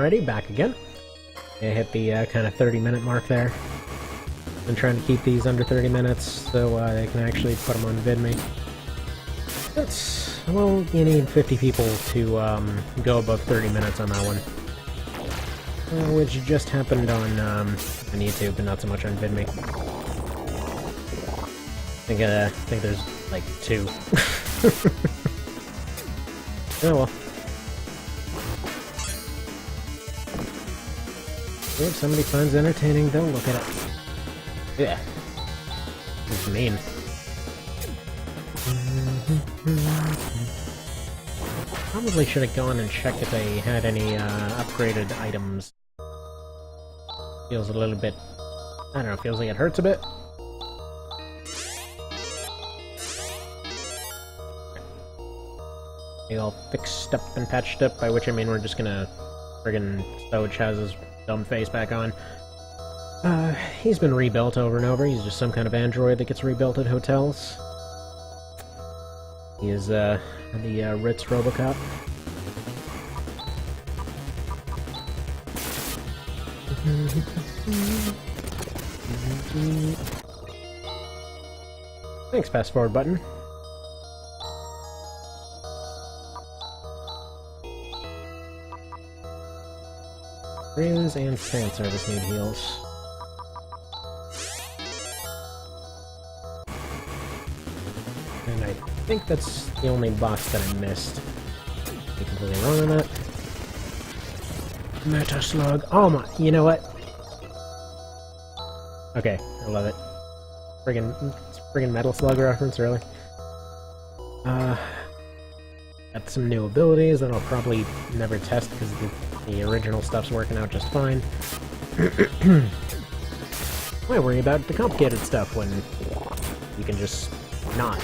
Alrighty, back again. I hit the kind of 30-minute mark there. Been trying to keep these under 30 minutes so I can actually put them on VidMe. Well, you need 50 people to go above 30 minutes on that one. Which just happened on YouTube, but not so much on VidMe. I think there's like 2. Oh well. If somebody finds it entertaining, they'll look at it. Yeah. It's mean. Probably should have gone and checked if they had any upgraded items. Feels a little bit... I don't know, feels like it hurts a bit. Maybe all fixed up and patched up, by which I mean we're just gonna friggin' Stoach has his dumb face back on. He's been rebuilt over and over. He's just some kind of android that gets rebuilt at hotels. He is, the Ritz Robocop. Thanks, fast forward button. Riz and fan service need heals. And I think that's the only boss that I missed. Be completely wrong on that. Meta Slug. Oh my, you know what? Okay, I love it. Friggin' Metal Slug reference, really. Got some new abilities that I'll probably never test because the original stuff's working out just fine. Why worry about the complicated stuff when you can just not?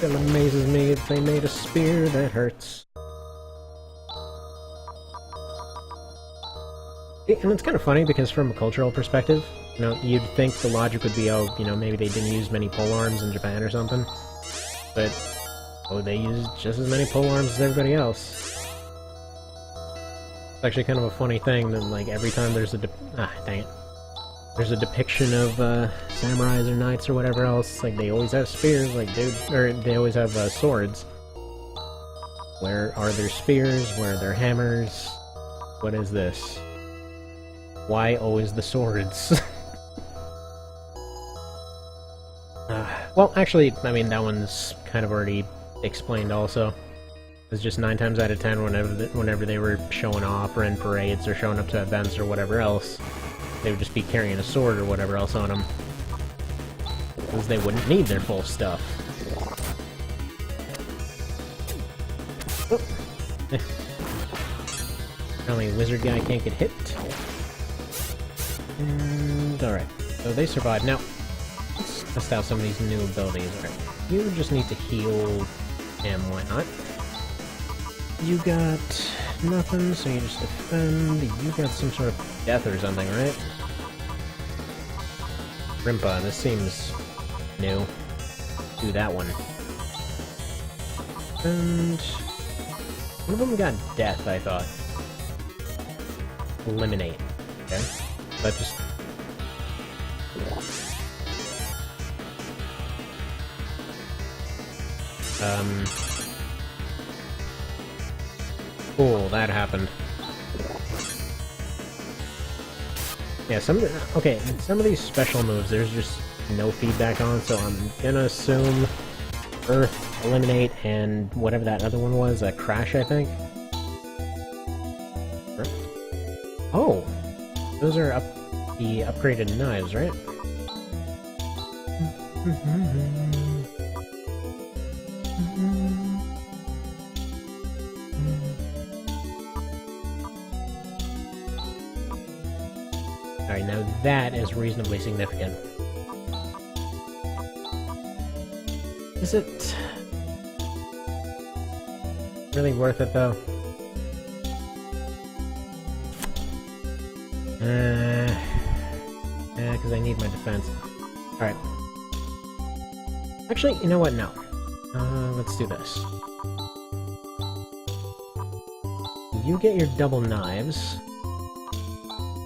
It amazes me if they made a spear that hurts. And it's kind of funny because from a cultural perspective, you know, you'd think the logic would be, oh, you know, maybe they didn't use many polearms in Japan or something. But, oh, they used just as many polearms as everybody else. It's actually kind of a funny thing that, like, every time there's a dang it. There's a depiction of samurais or knights or whatever else, like they always have spears, like dude, or they always have swords. Where are their spears? Where are their hammers? What is this? Why always the swords? Well, actually, I mean that one's kind of already explained. Also, it's just 9 times out of 10 whenever they were showing off or in parades or showing up to events or whatever else. They would just be carrying a sword or whatever else on them. Because they wouldn't need their full stuff. Oh. Apparently wizard guy can't get hit. And alright, so they survived. Now, let's test out some of these new abilities. Alright, you just need to heal him, why not? You got nothing, so you just defend. You got some sort of death or something, right? Rimpa, this seems new. Do that one. And one of them got death, I thought. Eliminate. Okay. That just... Cool, that happened. Yeah, some of these special moves there's just no feedback on, so I'm gonna assume Earth, Eliminate, and whatever that other one was, Crash, I think? Oh! Those are the upgraded knives, right? Alright, now that is reasonably significant. Is it really worth it, though? Yeah, because I need my defense. Alright. Actually, you know what? No. Let's do this. You get your double knives.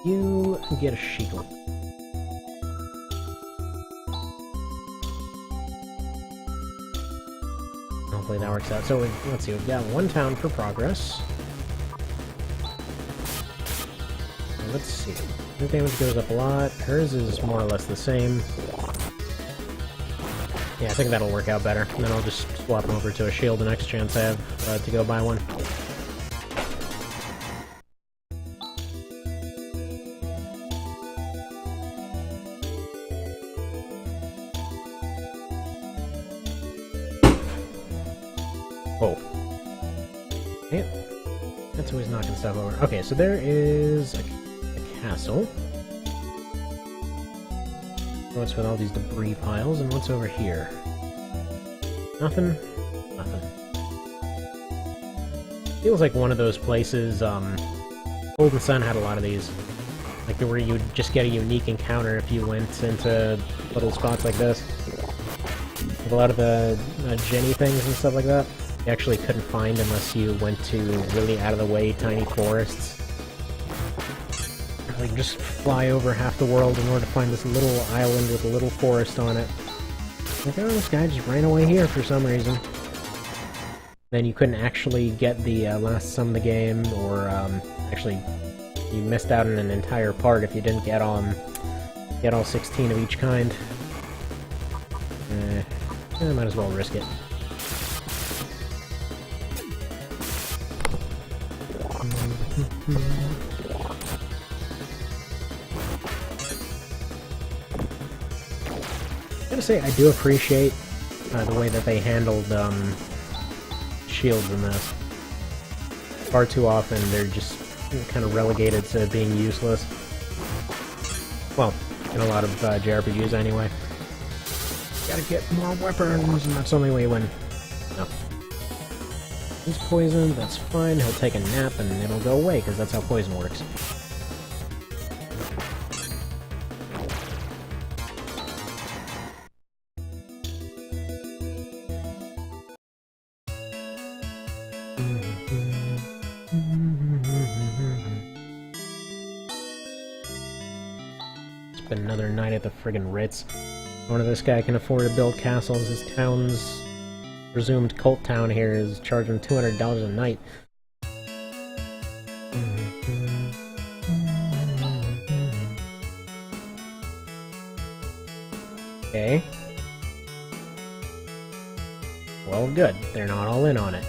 You get a shield. Hopefully that works out. So, let's see, we've got 1 town for progress. Let's see. Her damage goes up a lot. Hers is more or less the same. Yeah, I think that'll work out better. And then I'll just swap over to a shield the next chance I have to go buy one. Oh. Yeah. That's always knocking stuff over. Okay, so there is a castle. What's with all these debris piles, and what's over here? Nothing? Nothing. Feels like one of those places, Golden Sun had a lot of these. Like where you would just get a unique encounter if you went into little spots like this. With a lot of the Jenny things and stuff like that, you actually couldn't find unless you went to really out-of-the-way tiny forests. Like, just fly over half the world in order to find this little island with a little forest on it. Like, oh, this guy just ran away here for some reason. Then you couldn't actually get the last sum of the game, or actually, you missed out on an entire part if you didn't get all 16 of each kind. I might as well risk it. I gotta say, I do appreciate the way that they handled shields in this. Far too often, they're just kind of relegated to being useless. Well, in a lot of JRPGs anyway. Gotta get more weapons, and that's the only way you win. No. He's poisoned, that's fine. He'll take a nap and it'll go away, because that's how poison works. It's been another night at the friggin' Ritz. One of this guy can afford to build castles. His town's presumed cult town here is charging $200 a night. Okay. Well, good. They're not all in on it.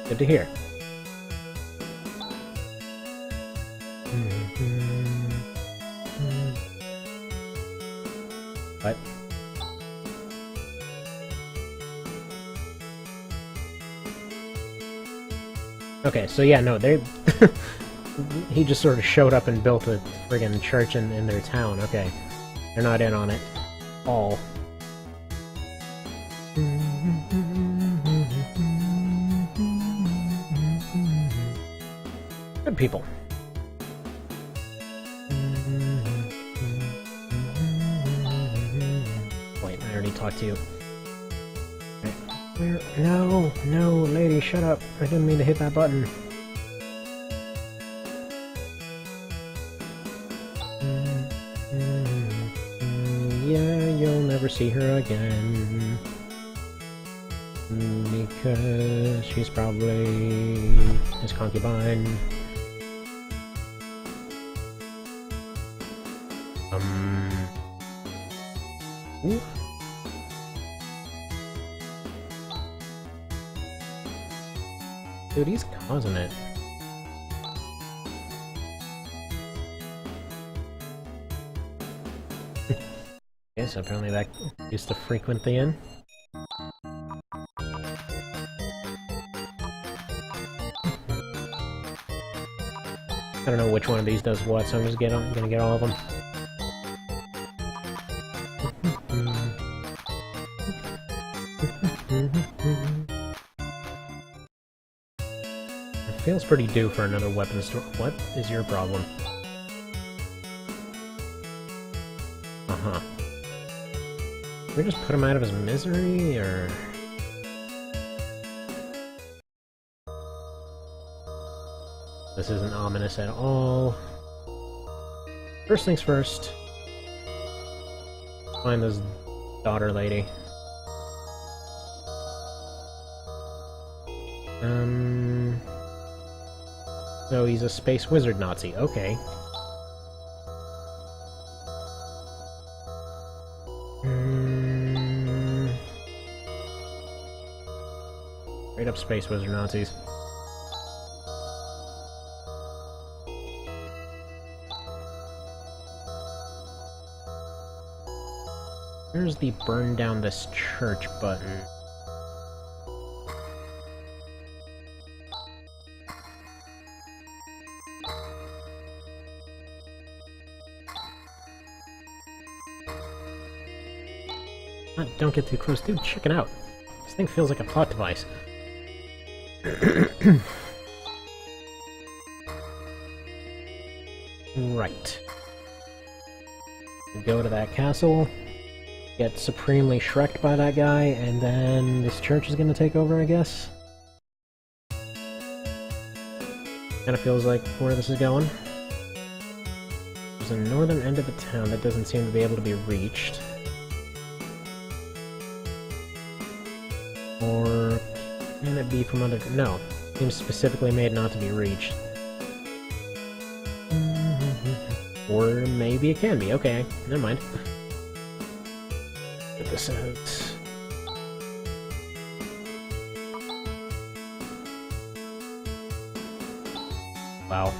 Good to hear. What? Okay, so yeah, no, they're... he just sort of showed up and built a friggin' church in their town. Okay. They're not in on it. All. Good people. Wait, I already talked to you. Where? No, no, lady, shut up. I didn't mean to hit that button. Yeah, you'll never see her again. Because she's probably his concubine. Ooh. Dude, he's causing it. Yes, apparently that used to frequent the inn. I don't know which one of these does what, so I'm just gonna get all of them. It feels pretty due for another weapon store. What is your problem? huh. Can we just put him out of his misery, or... This isn't ominous at all. First things first. Find this daughter lady. So he's a space wizard Nazi. Okay. Straight up space wizard Nazis. Where's the burn down this church button? Don't get too close. Dude, check it out. This thing feels like a plot device. Right. Go to that castle, get supremely shreked by that guy, and then this church is gonna take over, I guess? Kinda feels like where this is going. There's a northern end of the town that doesn't seem to be able to be reached. Or can it be from other... No. Seems specifically made not to be reached. Or maybe it can be. Okay, never mind. Get this out. Wow.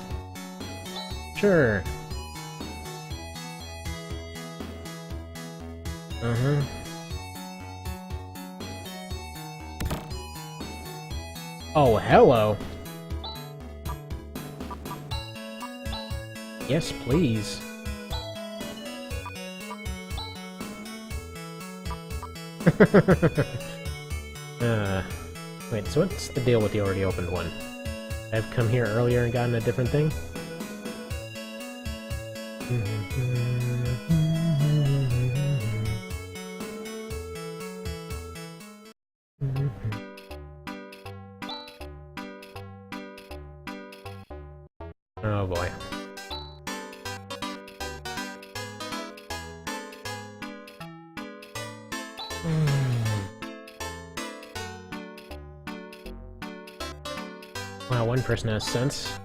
Sure. Uh-huh. Oh, hello! Yes, please. Wait, so what's the deal with the already opened one? I've come here earlier and gotten a different thing? Oh boy. Wow, one person has sense.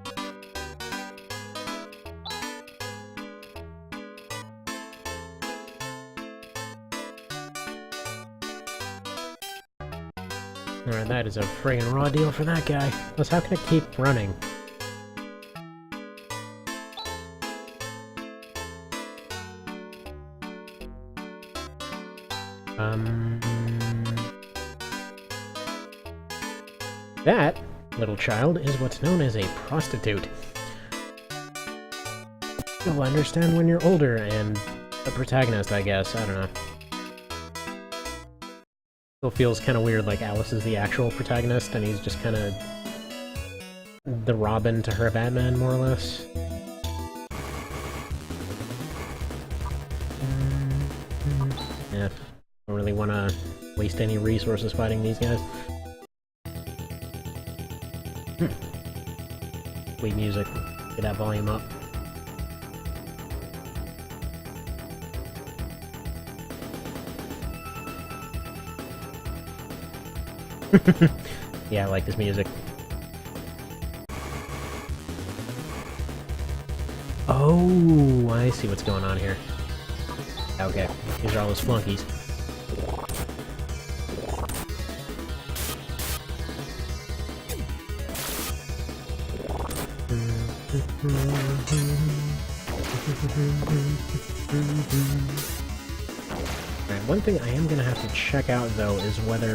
Alright, that is a friggin' raw deal for that guy. Plus, how can it keep running? That, little child, is what's known as a prostitute. You'll understand when you're older and a protagonist, I guess. I don't know. Still feels kind of weird, like Alice is the actual protagonist, and he's just kind of the Robin to her Batman, more or less. Yeah, don't really want to waste any resources fighting these guys. Sweet music. Get that volume up. Yeah, I like this music. Oh, I see what's going on here. Okay, these are all those flunkies. Alright, one thing I am gonna have to check out, though, is whether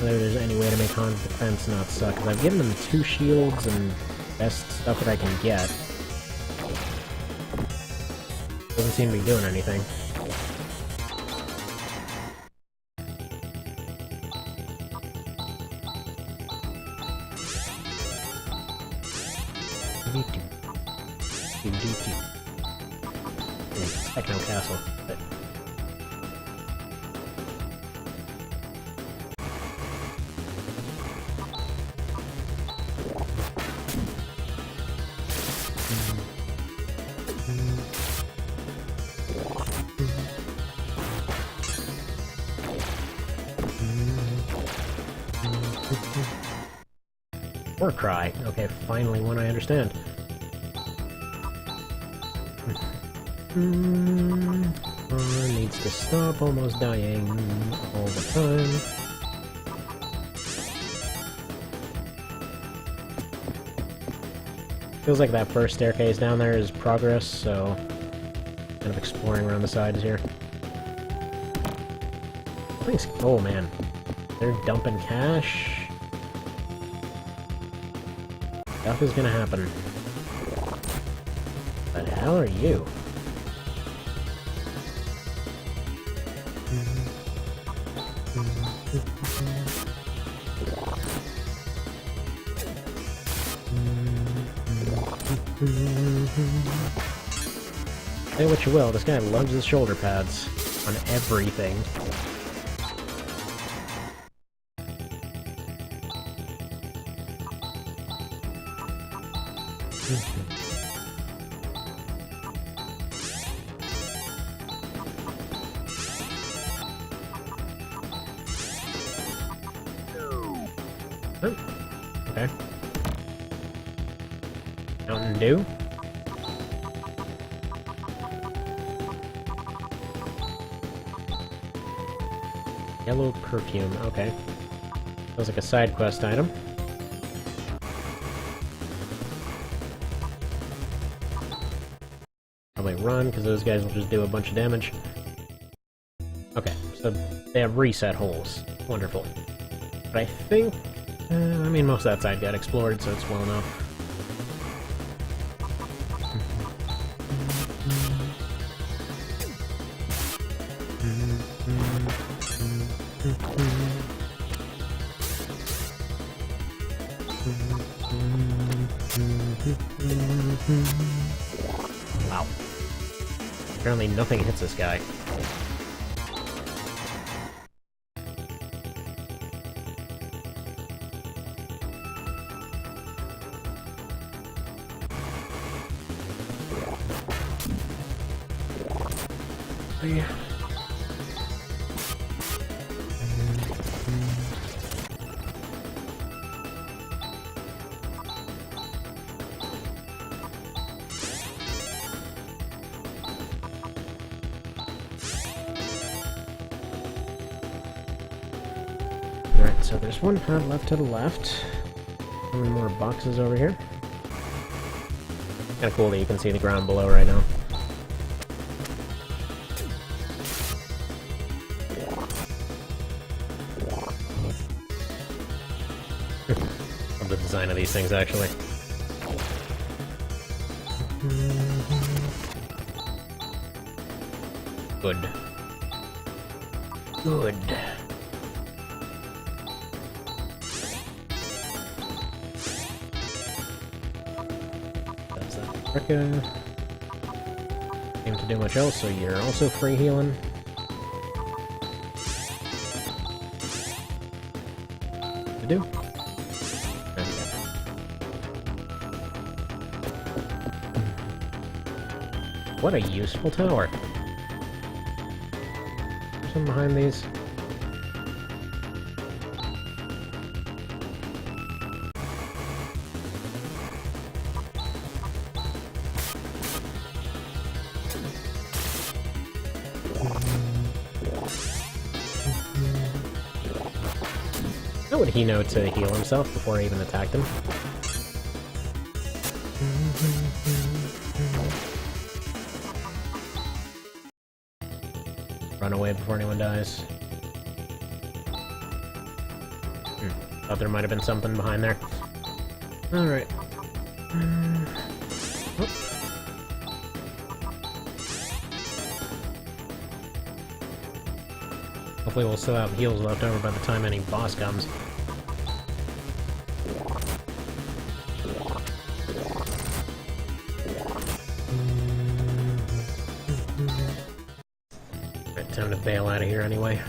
there's any way to make Han's defense not suck, because I've given him 2 shields and best stuff that I can get. Doesn't seem to be doing anything. Techno Castle. But War Cry. Okay, finally one I understand. Needs to stop almost dying all the time. Feels like that first staircase down there is progress, so kind of exploring around the sides here. Thanks. Oh man, they're dumping cash. Stuff is gonna happen. What the hell are you? Say what you will, this guy loves his shoulder pads on everything. Oh, okay. Mountain Dew? Yellow perfume, okay. Feels like a side quest item. Probably run, because those guys will just do a bunch of damage. Okay, so they have reset holes. Wonderful. But I think... I mean, most of that side got explored, so it's well enough. Wow. Apparently nothing hits this guy. Yeah. Alright, so there's one pad left to the left. One more boxes over here. Kinda cool that you can see the ground below right now. Love the design of these things, actually. Good. Good. That's that. Rekka. Seem to do much else, so you're also free healing. To do. What a useful tower. There's some behind these. How would he know to heal himself before I even attacked him? Run away before anyone dies. Thought there might have been something behind there. Alright. Oh. Hopefully we'll still have heals left over by the time any boss comes. time to bail out of here anyway.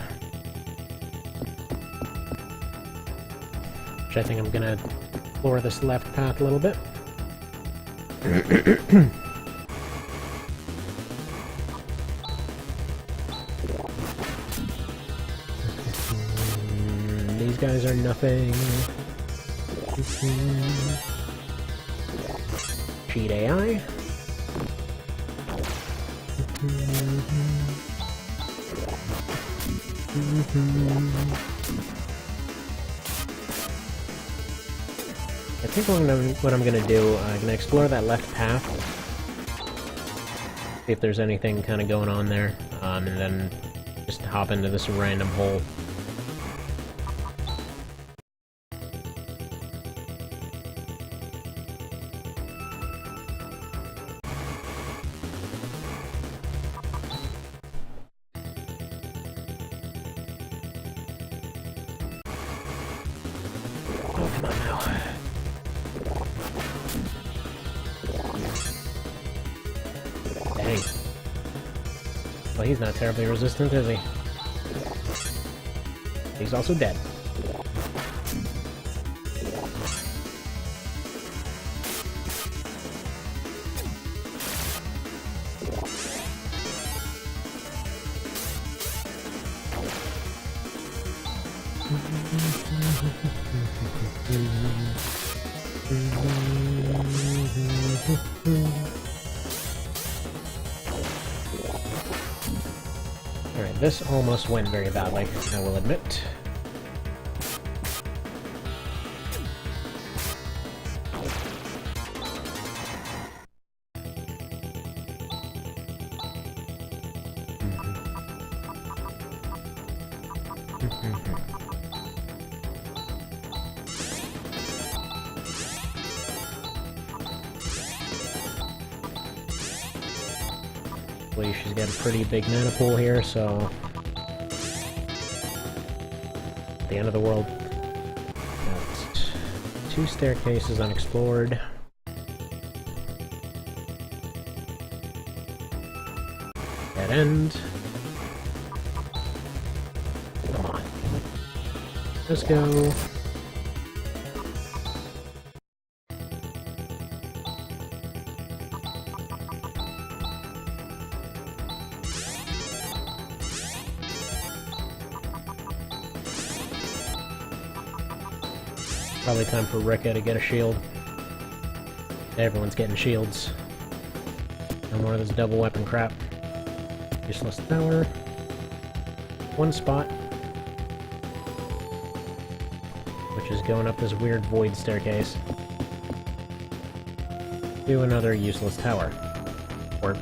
Which I think I'm gonna explore this left path a little bit. These guys are nothing. Cheat AI. I think what I'm gonna do, I'm gonna explore that left path, see if there's anything kind of going on there, and then just hop into this random hole. Oh, come on now. Dang. Well, he's not terribly resistant, is he? He's also dead. Alright, this almost went very badly, I will admit. She's got a pretty big mana pool here, so at the end of the world. Got 2 staircases unexplored. Dead end. Come on. Let's go. Probably time for Rika to get a shield. Everyone's getting shields. No more of this double weapon crap. Useless tower. 1 spot. Which is going up this weird void staircase. To another useless tower. Or...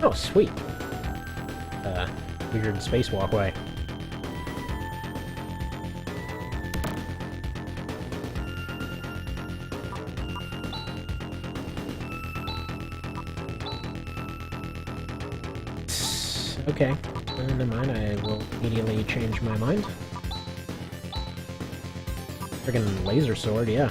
oh, sweet! Weird space walkway. Okay, never mind, I will immediately change my mind. Friggin' laser sword, yeah.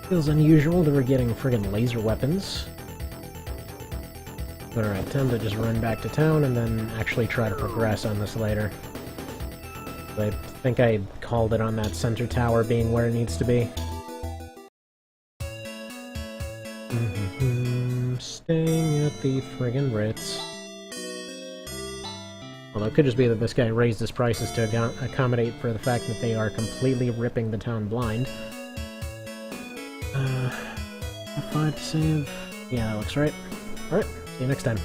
Feels unusual that we're getting friggin' laser weapons. But alright, time to just run back to town and then actually try to progress on this later. I think I called it on that center tower being where it needs to be. Staying at the friggin' Ritz. Although it could just be that this guy raised his prices to accommodate for the fact that they are completely ripping the town blind. F5 to save. Yeah, that looks right. Alright, see you next time.